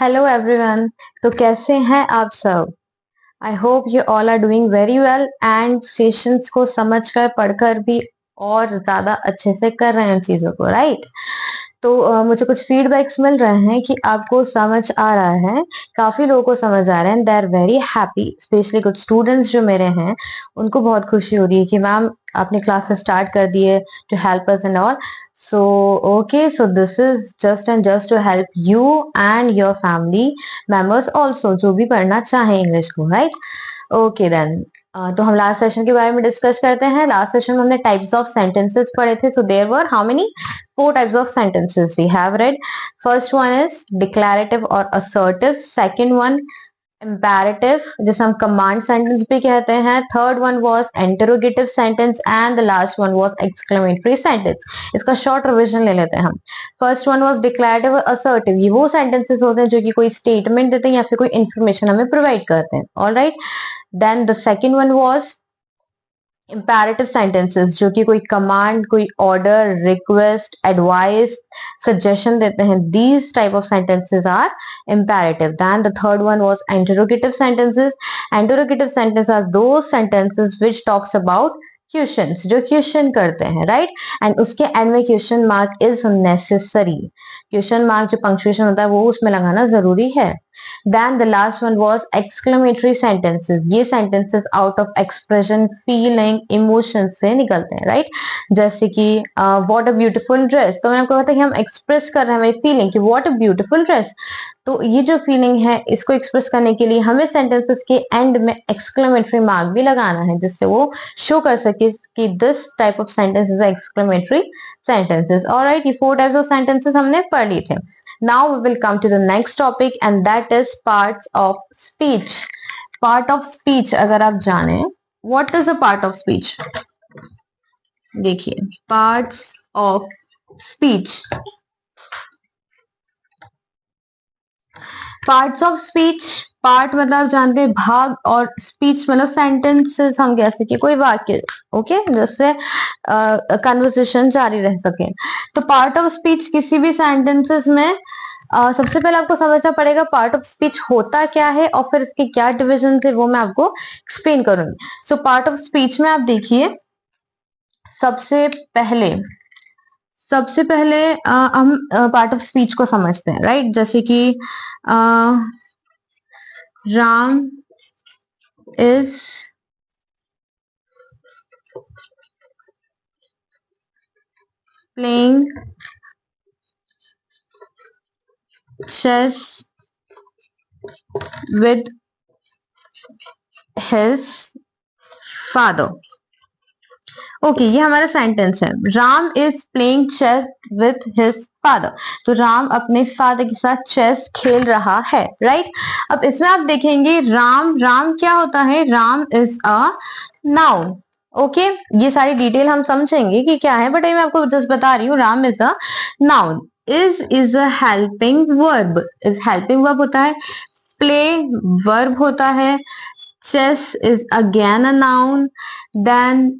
Hello everyone. तो कैसे हैं आप सब? I hope you all are doing very well and sessions को समझकर पढ़कर भी और ज्यादा अच्छे से कर रहे हैं चीजों को, राइट? तो मुझे कुछ फीडबैक्स मिल रहे हैं कि आपको समझ आ रहा है। काफी लोगों को समझ आ रहा है and they are very happy. Specially कुछ स्टूडेंट्स जो मेरे हैं, उनको बहुत खुशी हो रही है कि मैम आपने क्लासेस स्टार्ट कर दिए to help us and all. So, okay, so this is just to help you and your family members also, जो भी पढ़ना चाहे इंग्लिश को, राइट? Okay then. तो हम लास्ट सेशन के बारे में डिस्कस करते हैं। लास्ट सेशन में हमने टाइप्स ऑफ सेंटेंसेस पढ़े थे। So there were how many? Four types of sentences we have read. First one is declarative और असर्टिव। सेकंड वन imperative, जिसे हम कमांड सेंटेंस भी कहते हैं। Third one was interrogative sentence and the last one was exclamatory sentence. इसका short revision ले लेते हैं हम। फर्स्ट वन वाज डिक्लेरेटिव और असर्टिव। ये वो सेंटेंसेस होते हैं जो कि कोई स्टेटमेंट देते हैं या फिर कोई इंफॉर्मेशन हमें प्रोवाइड करते हैं। Alright, then the second one was imperative sentences, जो कि कोई कमांड, कोई ऑर्डर, रिक्वेस्ट, एडवाइस, सजेशन देते हैं। These type of sentences are imperative. Then the third one was interrogative sentences. Interrogative sentences are those sentences which talks about questions, जो question करते हैं, right? And उसके एंड में question mark is necessary. Question mark जो punctuation होता है वो उसमें लगाना जरूरी है। Then the last one was exclamatory sentences. ये sentences out of expression, feeling, emotion से निकलते हैं, राइट? जैसे कि व्हाट अ ब्यूटीफुल ड्रेस। तो मैंने आपको कहा था कि हम एक्सप्रेस कर रहे हैं हमारी फीलिंग कि व्हाट अ ब्यूटीफुल ड्रेस। तो ये जो फीलिंग है इसको एक्सप्रेस करने के लिए हमें सेंटेंसेस के एंड में एक्सक्लेमेटरी मार्क भी लगाना है, जिससे वो शो कर सके कि this type of sentences are exclamatory sentences. Alright, ये फोर टाइप्स ऑफ सेंटेंसेस हमने पढ़ लिए थे। Now we will come to the next topic and that is parts of speech. Part of speech अगर आप जाने, what is a part of speech? देखिए, parts of speech. Parts of speech, part मतलब आप जानते हैं भाग, और स्पीच मतलब सेंटेंसेस हम कह सके कोई वाक्य, ओके, जिससे कन्वर्सेशन जारी रह सके। तो पार्ट ऑफ स्पीच किसी भी सेंटेंसेस में सबसे पहले आपको समझना पड़ेगा पार्ट ऑफ स्पीच होता क्या है और फिर इसके क्या डिविजन है वो मैं आपको एक्सप्लेन करूंगी। सो पार्ट ऑफ स्पीच में आप देखिए, सबसे पहले हम पार्ट ऑफ स्पीच को समझते हैं, राइट? जैसे कि Ram is playing chess with his father. Okay, ये हमारा सेंटेंस है। Ram is playing chess with his father. तो राम अपने फादर के साथ चेस खेल रहा है, राइट? अब इसमें आप देखेंगे राम, राम क्या होता है? Ram is a noun. Okay, ये सारी डिटेल हम समझेंगे कि क्या है, बट मैं आपको जस्ट बता रही हूँ Ram is a noun. Is a helping verb. Is helping verb होता है। प्ले वर्ब होता है। Chess is again a noun. Then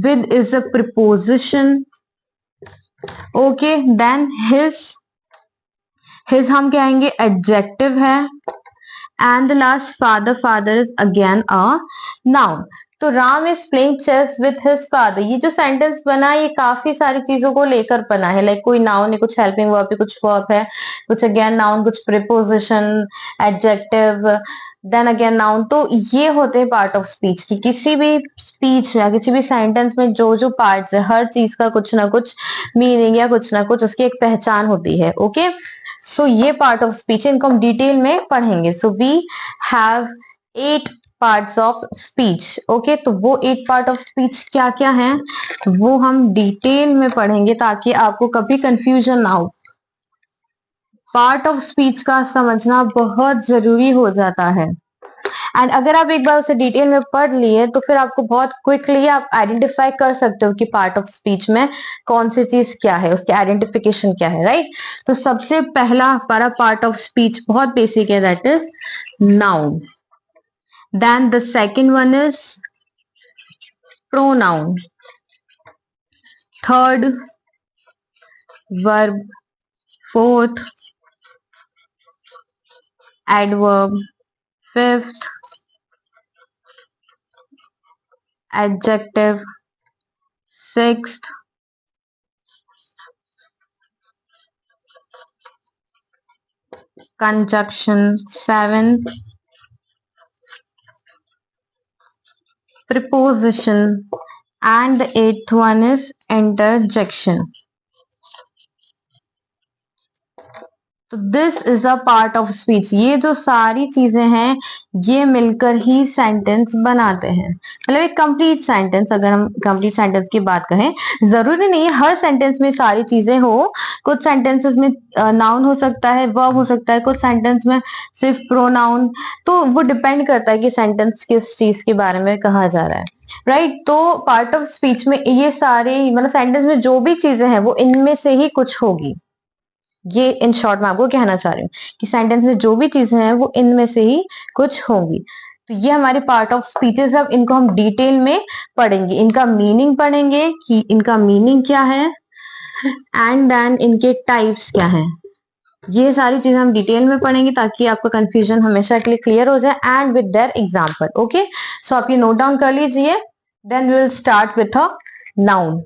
with is a preposition. Okay, then his हम कहेंगे adjective है। and the last father is again a noun. तो Ram is playing chess with his father, ये जो सेंटेंस बना है ये काफी सारी चीजों को लेकर बना है। लाइक कोई नाउन है, कुछ हेल्पिंग वर्ब है, कुछ वर्ब है, कुछ अगेन नाउन, कुछ preposition, adjective, then again noun. तो ये होते हैं पार्ट ऑफ स्पीच की। किसी भी स्पीच या किसी भी सेंटेंस में जो जो पार्ट्स है, हर चीज का कुछ ना कुछ मीनिंग या कुछ ना कुछ उसकी एक पहचान होती है। ओके, सो ये पार्ट ऑफ स्पीच है, इनको हम डिटेल में पढ़ेंगे। So we have 8 parts of speech. Okay, तो वो 8 पार्ट ऑफ स्पीच क्या क्या है वो हम डिटेल में पढ़ेंगे ताकि आपको कभी कंफ्यूजन ना हो। पार्ट ऑफ स्पीच का समझना बहुत जरूरी हो जाता है, एंड अगर आप एक बार उसे डिटेल में पढ़ लिए तो फिर आपको बहुत क्विकली आप आइडेंटिफाई कर सकते हो कि पार्ट ऑफ स्पीच में कौन सी चीज क्या है, उसके आइडेंटिफिकेशन क्या है, राइट? तो सबसे पहला हमारा पार्ट ऑफ स्पीच बहुत बेसिक है, that is noun. Then the second one is pronoun. Third verb. Fourth adverb, fifth adjective, sixth conjunction, seventh preposition, and the eighth one is interjection. तो this is a part of speech. ये जो सारी चीजें हैं ये मिलकर ही sentence बनाते हैं, मतलब एक कंप्लीट सेंटेंस। अगर हम कंप्लीट सेंटेंस की बात करें, जरूरी नहीं है हर सेंटेंस में सारी चीजें हो। कुछ सेंटेंसेस में नाउन हो सकता है, वर्ब हो सकता है, कुछ सेंटेंस में सिर्फ प्रोनाउन। तो वो डिपेंड करता है कि सेंटेंस किस चीज के बारे में कहा जा रहा है, राइट। तो पार्ट ऑफ स्पीच में ये सारे मतलब सेंटेंस में जो भी चीजें हैं वो इनमें से ही कुछ होगी। ये इन शॉर्ट मैं आपको कहना चाह रही हूँ कि सेंटेंस में जो भी चीजें हैं वो इनमें से ही कुछ होंगी। तो ये हमारी पार्ट ऑफ स्पीचेस। अब इनको हम डिटेल में पढ़ेंगे, इनका मीनिंग पढ़ेंगे कि इनका मीनिंग क्या है, एंड देन इनके टाइप्स क्या हैं। ये सारी चीजें हम डिटेल में पढ़ेंगे ताकि आपका कंफ्यूजन हमेशा के लिए क्लियर हो जाए, and with their example. Okay, so आप ये नोट डाउन कर लीजिए। Then we will start with a noun.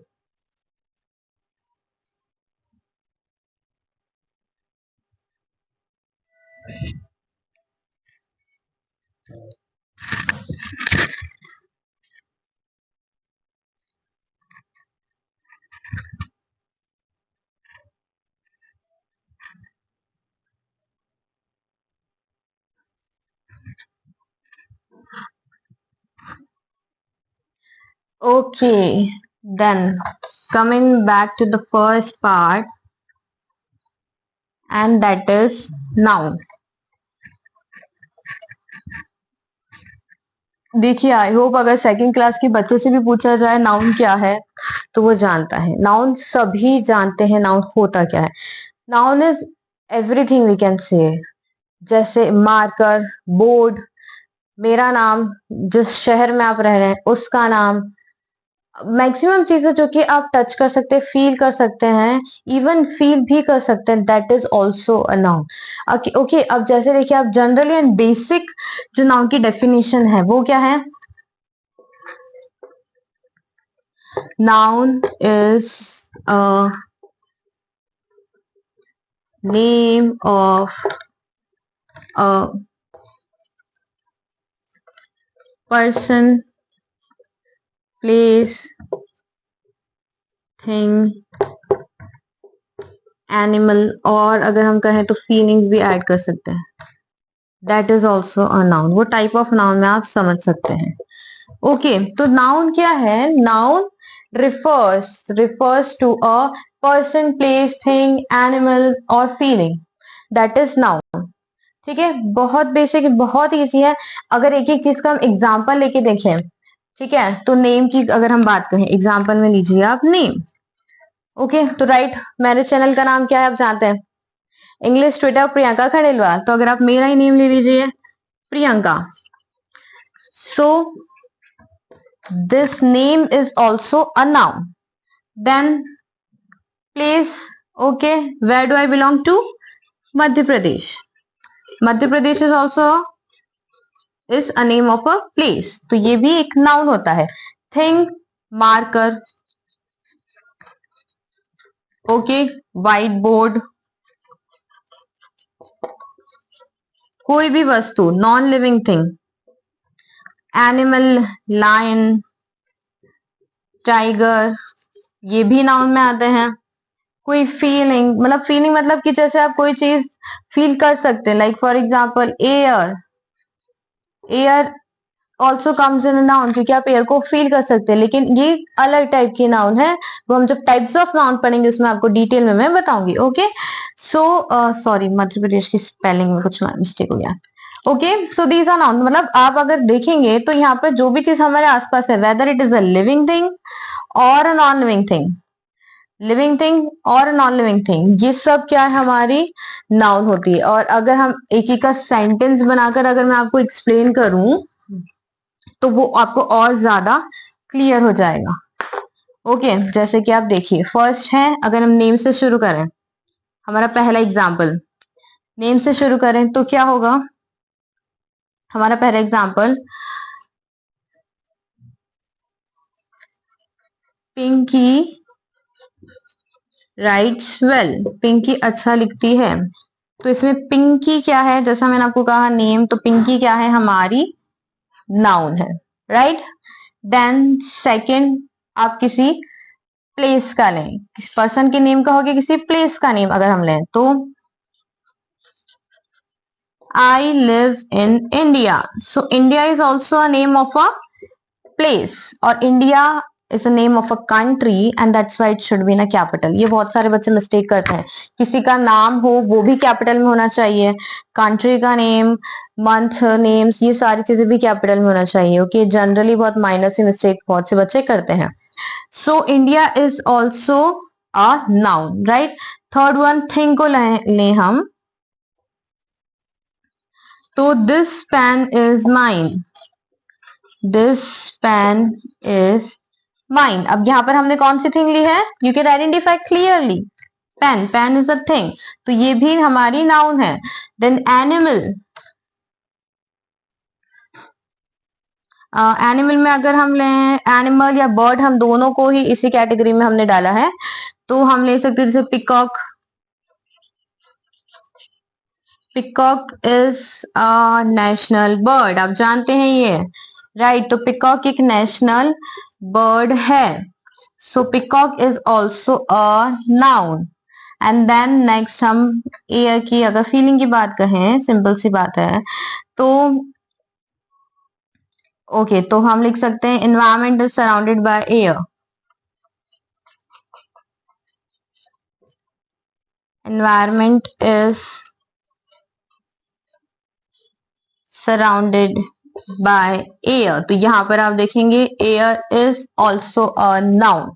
Okay, then coming back to the first part, and that is noun. देखिए, आई होप अगर सेकंड क्लास के बच्चों से भी पूछा जाए नाउन क्या है तो वो जानता है। नाउन सभी जानते हैं नाउन होता क्या है। Noun is everything we can say, जैसे मार्कर, बोर्ड, मेरा नाम, जिस शहर में आप रह रहे हैं उसका नाम, मैक्सिमम चीजें जो कि आप टच कर सकते हैं, फील कर सकते हैं, इवन फील भी कर सकते हैं, that is also a noun. Okay, अब जैसे देखिए आप जनरली एंड बेसिक जो नाउन की डेफिनेशन है वो क्या है। Noun is a name of a person, place, thing, animal, और अगर हम कहें तो फीलिंग भी ऐड कर सकते हैं, that is also a noun. वो टाइप ऑफ नाउन में आप समझ सकते हैं। ओके, तो नाउन क्या है। Noun refers to a person, place, thing, animal और फीलिंग, दैट इज नाउन। ठीक है, बहुत बेसिक, बहुत इजी है। अगर एक एक चीज का हम एग्जाम्पल लेके देखें, ठीक है, तो नेम की अगर हम बात करें, एग्जाम्पल में लीजिए आप नेम। ओके, तो राइट, मेरे चैनल का नाम क्या है आप जानते हैं, इंग्लिश ट्विटर प्रियंका खंडेलवाल। तो अगर आप मेरा ही नेम ले लीजिए, प्रियंका, सो this name is also a noun. Then place, okay, where do I belong to, Madhya Pradesh. Madhya Pradesh is also is a name of a place, तो ये भी एक noun होता है। Thing, marker, okay, whiteboard, कोई भी वस्तु, non living thing, animal, lion, tiger, ये भी नाउन में आते हैं। कोई फीलिंग, मतलब फीलिंग मतलब कि जैसे आप कोई चीज फील कर सकते हैं, like for example air, air also comes in noun, क्योंकि आप एयर को फील कर सकते हैं, लेकिन ये अलग टाइप की नाउन है। वो हम जब टाइप्स ऑफ नाउन पढ़ेंगे उसमें आपको डिटेल में मैं बताऊंगी। Okay, so sorry, Madhya Pradesh की स्पेलिंग में कुछ मिस्टेक हो गया। Okay, so these are noun, मतलब आप अगर देखेंगे तो यहाँ पर जो भी चीज हमारे आसपास है, whether it is a living thing और non living thing, living thing और नॉन लिविंग थिंग, ये सब क्या है, हमारी नाउन होती है। और अगर हम एक एक का सेंटेंस बनाकर अगर मैं आपको एक्सप्लेन करूं तो वो आपको और ज्यादा क्लियर हो जाएगा। ओके, जैसे कि आप देखिए, फर्स्ट है, अगर हम नेम से शुरू करें, हमारा पहला एग्जाम्पल, नेम से शुरू करें तो क्या होगा, हमारा पहला example, Pinky writes well, Pinky अच्छा लिखती है। तो इसमें पिंकी क्या है, जैसा मैंने आपको कहा नेम, तो पिंकी क्या है, हमारी नाउन है, राइट। देन सेकंड, आप किसी प्लेस का लें, किस पर्सन के नेम का हो गया, किसी प्लेस का नेम अगर हम लें तो I live in India. So India is also a name of a place, और India is a name of a country and that's why it should be in a capital. ये बहुत सारे बच्चे मिस्टेक करते हैं, किसी का नाम हो वो भी कैपिटल में होना चाहिए, कंट्री का नेम, मंथ नेम्स, ये सारी चीजें भी कैपिटल में होना चाहिए। ओके, जनरली बहुत माइनर सी मिस्टेक बहुत से बच्चे करते हैं। So India is also a noun, right. Third one, thing को लें हम, तो this pen is mine, this pen is mine. अब यहां पर हमने कौन सी थिंग ली है, you can identify clearly, pen, pen is a thing, तो ये भी हमारी नाउन है। देन एनिमल, एनिमल में अगर हम लें, एनिमल या बर्ड, हम दोनों को ही इसी कैटेगरी में हमने डाला है, तो हम ले सकते हैं जैसे peacock, peacock is a national bird, आप जानते हैं ये, राइट। तो पिकॉक एक नेशनल बर्ड है, so peacock is also a noun. And then next, हम एयर की अगर फीलिंग की बात कहें, सिंपल सी बात है, तो ओके, तो हम लिख सकते हैं environment is surrounded by air, environment is surrounded by air, तो यहां पर आप देखेंगे air is also a noun.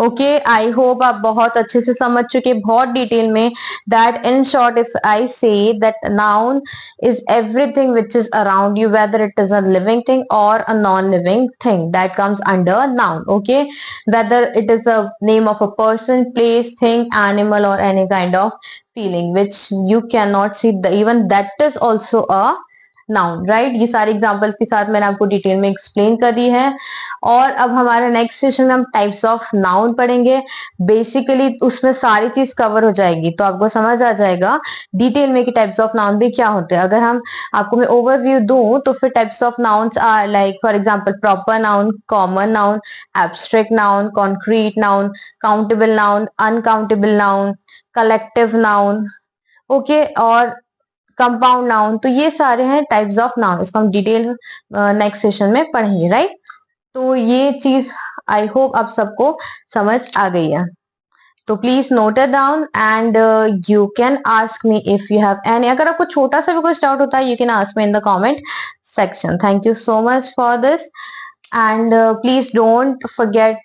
Okay, I hope आप बहुत अच्छे से समझ चुके, बहुत डिटेल में, that in short if I say that noun is everything which is around you, whether it is a living thing और a non living thing, that comes under noun. Okay, whether it is a name of a person, place, thing, animal और any kind of feeling which you cannot see, even that is also a noun, right. ये सारे examples के साथ मैंने आपको detail में explain कर दी है। और अब हमारे नेक्स्ट सेशन में हम टाइप्स ऑफ नाउन पढ़ेंगे, बेसिकली उसमें सारी चीज कवर हो जाएगी, तो आपको समझ आ जाएगा डिटेल में कि टाइप्स ऑफ नाउन भी क्या होते हैं। अगर हम आपको मैं ओवरव्यू दूं तो फिर types of nouns are like for example proper noun, common noun, abstract noun, concrete noun, countable noun, uncountable noun, collective noun, okay, और कंपाउंड नाउन। तो ये सारे हैं टाइप्स ऑफ नाउन, इसको हम डिटेल नेक्स्ट सेशन में पढ़ेंगे, राइट। तो ये चीज आई होप आप सबको समझ आ गई है, तो please note it down and you can ask me if you have any, अगर आपको छोटा सा भी कुछ डाउट होता है you can ask me in the comment section. Thank you so much for this and please don't forget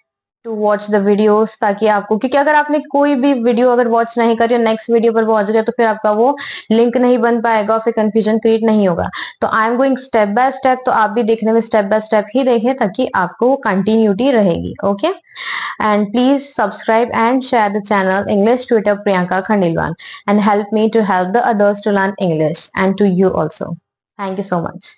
to watch the videos, ताकि आपको, क्योंकि अगर आपने कोई भी वीडियो अगर वॉच नहीं करी और नेक्स्ट वीडियो पर पहुंच गए तो फिर आपका वो लिंक नहीं बन पाएगा और फिर कंफ्यूजन क्रिएट नहीं होगा। तो I am going step by step, तो आप भी देखने में स्टेप बाय स्टेप ही देखें ताकि आपको वो कंटिन्यूटी रहेगी। Okay, and please subscribe and share the channel English Twitter Priyanka Khandelwal and help me to help the others to learn English and to you also. Thank you so much.